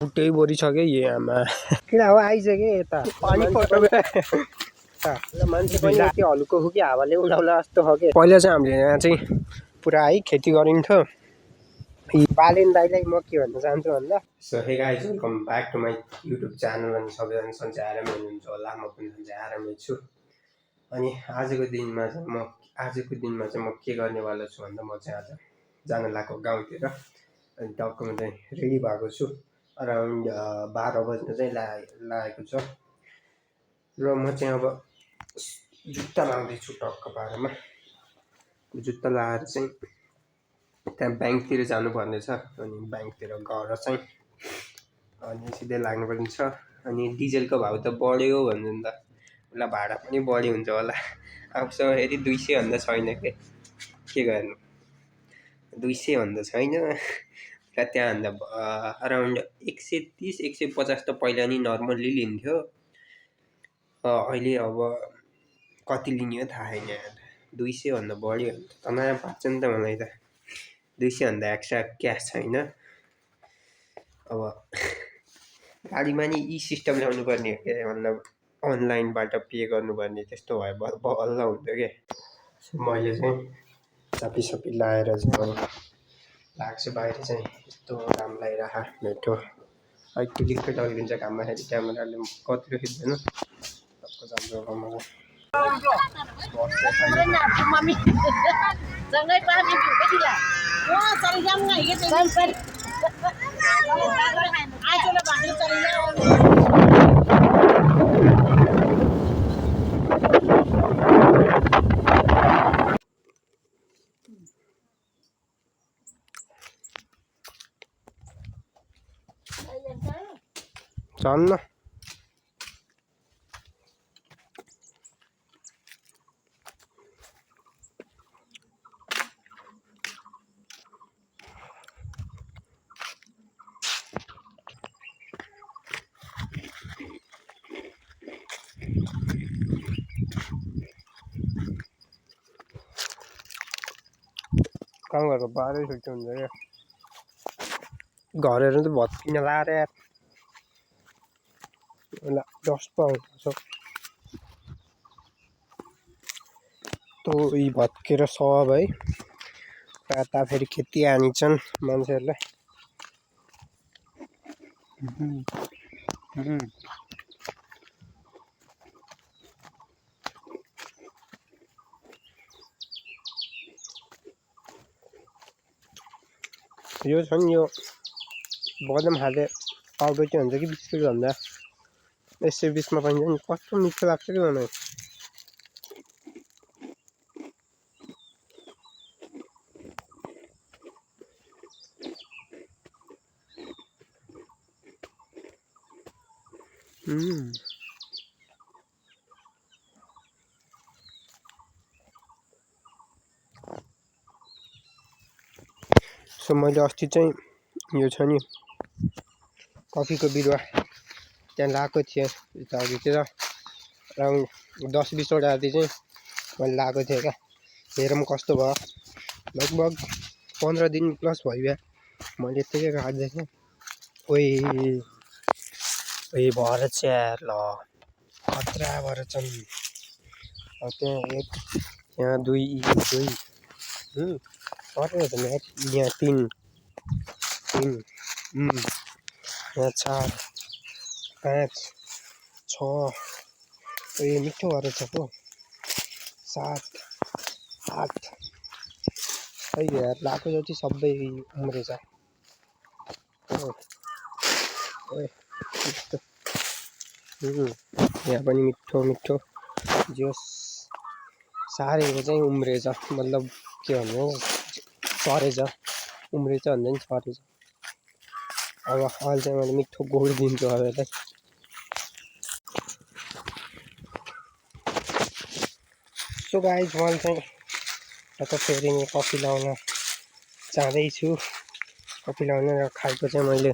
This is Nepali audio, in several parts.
बुट्टै बोरिसक्यो यो आमा किन हो आइसक्यो यता पानी मान्छे पनि यति हल्को हो कि हावाले उडाउला जस्तो हो कि पहिला चाहिँ हामीले यहाँ चाहिँ पुरा है खेती गरिन्थ्यो बालेन दाइलाई म के भन्न चाहन्छु भन्दा so hey guys welcome back to my YouTube channel अनि सबैजना सन्चै आरामै हुनुहुन्छ होला म पनि सन्चै आरामै छु अनि आजको दिनमा चाहिँ म के गर्नेवाला छु भन्दा म चाहिँ आज जान लागेको गाउँतिर अनि टक्कमा चाहिँ रेडी भएको छु अराउन्ड 12 बज्न चाहिँ लागेको छ र म चाहिँ अब जुत्ता लाउँदैछु टक्क 12 मा जुत्ता लाएर चाहिँ त्यहाँ ब्याङ्कतिर जानुपर्ने छ अनि ब्याङ्कतिर गएर चाहिँ अनि सिधै लाग्नुपर्ने छ अनि डिजलको भाउ त बढ्यो भन्नु नि त उसलाई भाडा पनि बढी हुन्छ होला आफूसँग फेरि 200 भन्दा छैन के गर्नु 200 भन्दा छैन र त्यहाँभन्दा अराउन्ड 130 150 त पहिला नि नर्मल्ली लिन्थ्यो अहिले अब कति लिने हो थाहा छैन 200 भन्दा बढी हो त नयाँ पार्छ नि त मलाई त 200 भन्दा एक्स्ट्रा क्यास छैन अब गाडीमा नि यी सिस्टम ल्याउनु पर्ने हो के मतलब अनलाइनबाट पे गर्नुपर्ने त्यस्तो भए बल्ल हुन्थ्यो के मैले चाहिँ चापी लाएर चाहिँ लाग्छु बाहिर चाहिँ यस्तो काम लगाइराख मेट्रो अहिले क्लिकै टल्किन्छ घाममा फेरि क्यामेराले कतिले खिच्दैन सबको जान्छ मलाई चल्न काम गरेर 12 छुट्टी हुन्छ क्या घरहरू त भत्किन लाएर यार डस्ट पाउँछ तो यी भत्केर सब है यता फेरि खेती हानिन्छन् मान्छेहरूलाई यो छ नि यो बदाम खाले पाउडर चाहिँ हुन्छ कि बिस्कुट भन्दा 120 मा पाइन्छ नि कस्तो मिठो लाग्छ कि मलाई सो मैले अस्ति चाहिँ यो छ नि कफीको बिरुवा त्यहाँ लगाएको थिएँ यता अघितिर अराउन्ड 10-20 वटा जति चाहिँ मैले लगाएको थिएँ क्या हेरौँ कस्तो भयो लगभग 15 दिन प्लस भयो मैले यत्तिकै राख्दै थिएँ ओइ भएर चाहिँ ल खतरा भएर छन् त्यहाँ 1 यहाँ 2 अरे त यहाँ 3 यहाँ 4 5 6 मिठो भएर छ पो 7 8 यार लाको जति सबै उम्रेछ यहाँ पनि मिठो जोस सारेको चाहिँ उम्रेछ मतलब के भन्नु सरेछ उम्रेछ भन्दा नि सरेछ अब अहिले चाहिँ मैले मिठो गोड दिन्छु अब यसलाई सो गाइज मैले चाहिँ यता फेरि कफी लाउन जाँदैछु कफी लाउन र खाएको चाहिँ मैले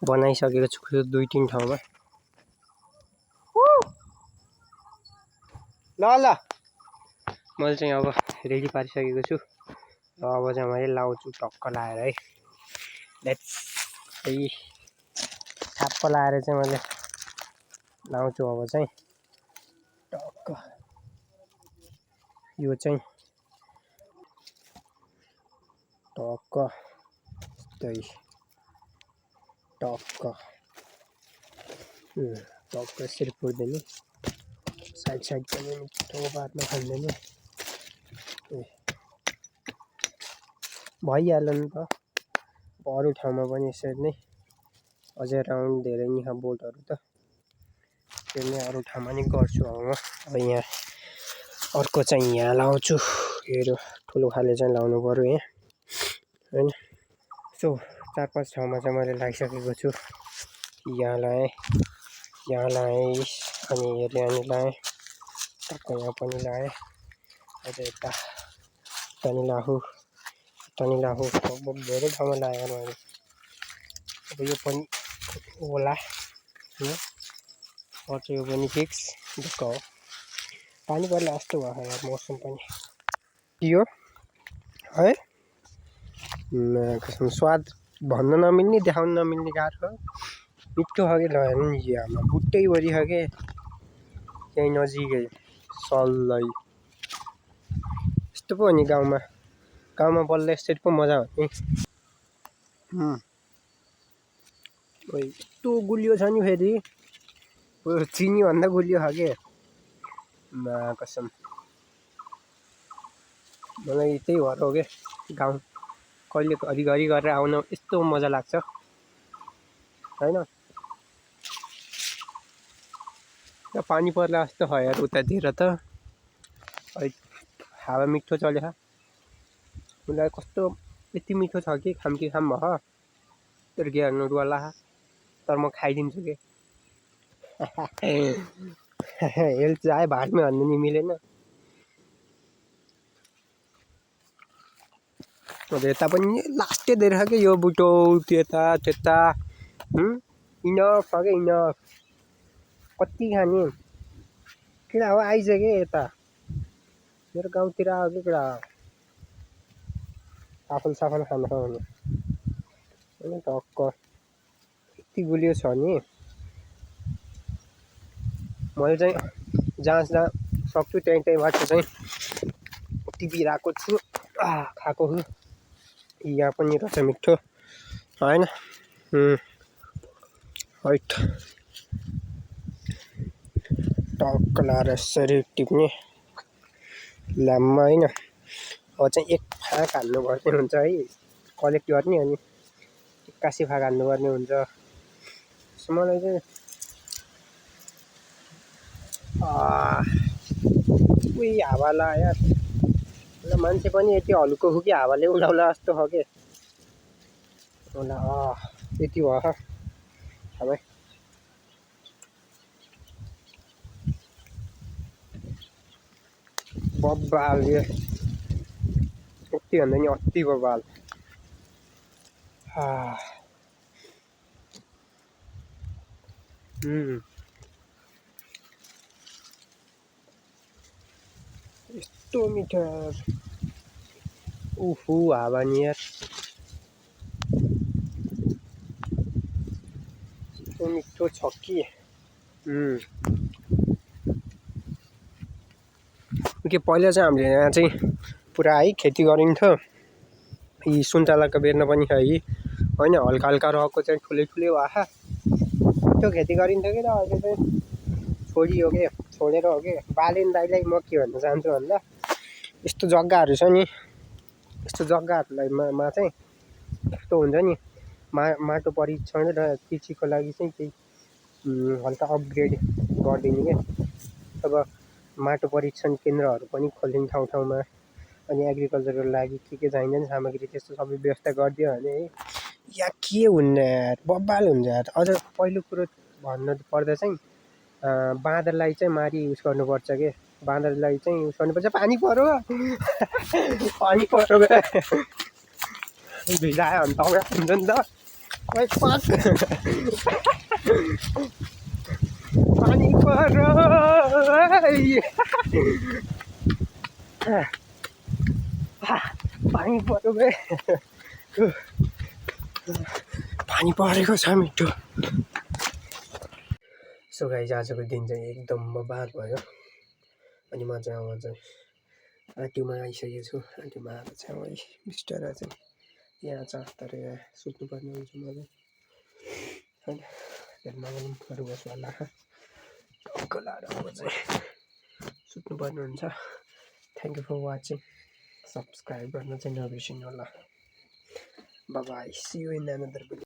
बनाइसकेको छु 2-3 ठाउँमा ल मैले चाहिँ अब रेडी पारिसकेको छु र अब चाहिँ मैले लाउँछु टक्क लाएर है लेट्स ठ्याप्प लाएर चाहिँ मैले लाउँछु। अब चाहिँ टक्क यो चाहिँ टक्क यस्तै टक्क टक्क यसरी पुर्दैन। साइड पनि मिठो बादमा खाँदैन भइहाल्यो नि त। अरू ठाउँमा पनि यसरी नै अझै राउन्ड धेरै नै छ बोटहरू त त्यो नै अरू ठाउँमा नि गर्छु। अब यहाँ अर्को चाहिँ यहाँ लाउँछु। हेऱ्यो ठुलो खाले चाहिँ लाउनु पर्यो यहाँ हैन। सो 4-5 ठाउँमा चाहिँ मैले लगाइसकेको छु। यहाँ लाएँ अनि हेरेँ अनि लाएँ टक्क यहाँ पनि लाएँ। अझ यता पनि लाहु लगभग धेरै ठाउँमा लगाएर मैले। अब यो पनि होला यो पनि फिक्स ढुक्क हो। पानी पर्ला जस्तो भयो यार मौसम पनि यो है। कसम स्वाद भन्न नमिल्ने देखाउन नमिल्ने गाह्रो मिठो छ कि लगाएर नि आमा बुट्टैभरि छ कि यहीँ नजिकै सल्लै यस्तो पो हो नि गाउँमा बल्ल यसरी पो मजा हो नि। यस्तो गुलियो छ नि फेरि चिनी भन्दा गुलियो छ कि कसम मलाई त्यही भएर हो कि गाउँ कहिले घरिघरि गरेर आउन यस्तो मजा लाग्छ हैन। पानी पर्ला जस्तो छ यार उतातिर त हावा मिठो चलेछ। मलाई कस्तो यति मिठो छ कि खाम भयो तर के गर्नु रुवाला तर म खाइदिन्छु कि हेल्थ चाहे भाटमै भन्नु नि मिलेन। अब यता पनि लास्टै धेरै छ कि यो बुटो त्यता इनफ छ कि इनफ कति खाने किरा हो आइज कि यता मेरो गाउँतिर आयो कि किरा साफल खानु छ भने टक्क यति गुलियो छ नि। मैले चाहिँ जहाँ सक्छु त्यहीँबाट चाहिँ टिपिरहेको छु खाएको छु। यहाँ पनि रहेछ मिठो होइन हैट टक्क लाएर यसरी टिप्ने ल्याम्मा होइन। अब चाहिँ एक फाँक हाल्नुपर्ने हुन्छ है कलेक्ट गर्ने अनि 81 फाँक हाल्नुपर्ने हुन्छ। मलाई चाहिँ उही हावा लायो मान्छे पनि यति हल्को हो कि हावाले उडाउला जस्तो हो कि यति भयो हावा बब्बाल यति भन्दा नि अति बब्बाल। यस्तो मिठो उफु हावा नि यार यस्तो मिठो छ कि के पहिला चाहिँ हामीले यहाँ चाहिँ पुरा है खेती गरिन्थ्यो। यी सुन्तलाको बेर्ना पनि छ है होइन हल्का हल्का रहेको चाहिँ ठुलै भए त्यो खेती गरिन्थ्यो कि त अहिले चाहिँ छोडियो के छोडेर हो कि। बालेन दाइलाई म के भन्न चाहन्छु भन्दा यस्तो जग्गाहरू छ नि यस्तो जग्गाहरूलाई मा चाहिँ यस्तो हुन्छ नि माटो परीक्षण र कृषिको लागि चाहिँ केही हल्का अपग्रेड गरिदिने क्या। अब माटो परीक्षण केन्द्रहरू पनि खोलिने ठाउँमा अनि एग्रिकल्चरको लागि के चाहिन्छ नि सामग्री त्यस्तो सबै व्यवस्था गरिदियो भने है या के हुन्न यार बब्बाल हुन्छ यार। अझ पहिलो कुरो भन्नु पर्दा चाहिँ बाँदरलाई चाहिँ मारी युज गर्नुपर्छ के। बाँदरलाई चाहिँ युज गर्नुपर्छ पानी पर्यो भिजायो भने त हुन्छ नि त पानी पर्यो पानी पर्यो बे पानी परेको छ मिठो सो गाइज आजको दिन चाहिँ एकदम बबाद भयो। अनि म चाहिँ अब चाहिँ आँटीमा आइसकेको छु। आँटीमा आएर चाहिँ अब बिस्तारै चाहिँ यहाँ छ तर यहाँ सुत्नुपर्ने हुन्छ मलाई होइन। घरमा पनि बस्नु होला टक्क लाएर अब चाहिँ सुत्नुपर्ने हुन्छ। Thank you for watching. Subscribe गर्न चाहिँ नबिर्सिनु होला। Bye see you in another video.